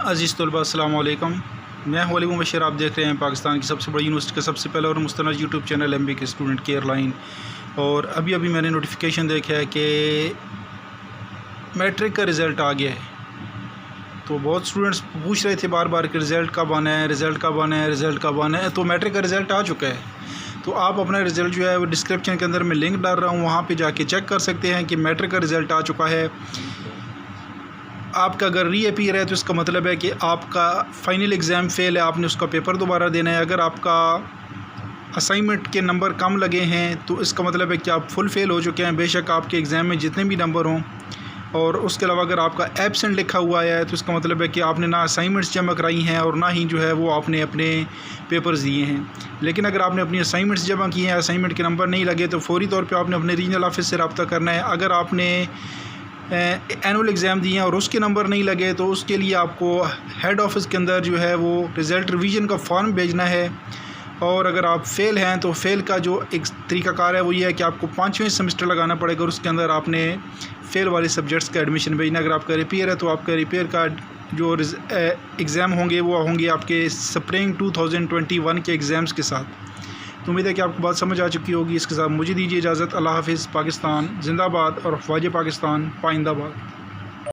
अज़ीज़ तलबा अस्सलाम वालेकुम। मैं हूं अली मुबशर। आप देख रहे हैं पाकिस्तान की सबसे बड़ी यूनिवर्सिटी का सबसे पहला और मुस्तनद YouTube channel MBK student care line. और अभी मैंने नोटिफिकेशन देखा है कि मैट्रिक का रिज़ल्ट आ गया है। तो बहुत स्टूडेंट्स पूछ रहे थे बार बार कि रिज़ल्ट कब आना है, रिज़ल्ट कब आना है, रिज़ल्ट कब आना है। तो मैट्रिक का रिज़ल्ट आ चुका है। तो आप अपना रिज़ल्ट जो है वो डिस्क्रिप्शन के अंदर मैं लिंक डाल रहा हूँ, वहाँ पर जाके चेक कर सकते हैं कि मैट्रिक का रिज़ल्ट आ चुका है। आपका अगर रीअपीयर है तो इसका मतलब है कि आपका फ़ाइनल एग्ज़ाम फ़ेल है, आपने उसका पेपर दोबारा देना है। अगर आपका असाइनमेंट के नंबर कम लगे हैं तो इसका मतलब है कि आप फुल फ़ेल हो चुके हैं, बेशक आपके एग्ज़ाम में जितने भी नंबर हों। और उसके अलावा अगर आपका एब्सेंट लिखा हुआ है तो इसका मतलब है कि आपने ना असाइनमेंट्स जमा कराई हैं और ना ही जो है वो आपने अपने पेपर्स दिए हैं। लेकिन अगर आपने अपनी असाइनमेंट्स जमा किए हैं, असाइनमेंट के नंबर नहीं लगे, तो फ़ौरी तौर पे आपने अपने रीजनल ऑफिस से रब्ता करना है। अगर आपने एनुअल एग्ज़ाम दिए हैं और उसके नंबर नहीं लगे तो उसके लिए आपको हेड ऑफ़िस के अंदर जो है वो रिज़ल्ट रिवीजन का फॉर्म भेजना है। और अगर आप फ़ेल हैं तो फ़ेल का जो एक तरीक़ाकार है वो ये है कि आपको 5वें सेमेस्टर लगाना पड़ेगा और उसके अंदर आपने फ़ेल वाले सब्जेक्ट्स का एडमिशन भेजना। अगर आपका रिपेयर है तो आपका रिपेयर का जो एग्ज़ाम होंगे वो होंगे आपके स्प्रिंग 2021 के एग्ज़ाम्स के साथ। तो उम्मीद है कि आपको बात समझ आ चुकी होगी। इसके साथ मुझे दीजिए इजाज़त। अल्लाह हाफ़िज़। पाकिस्तान ज़िंदाबाद और ख्वाजा पाकिस्तान पाइंदाबाद।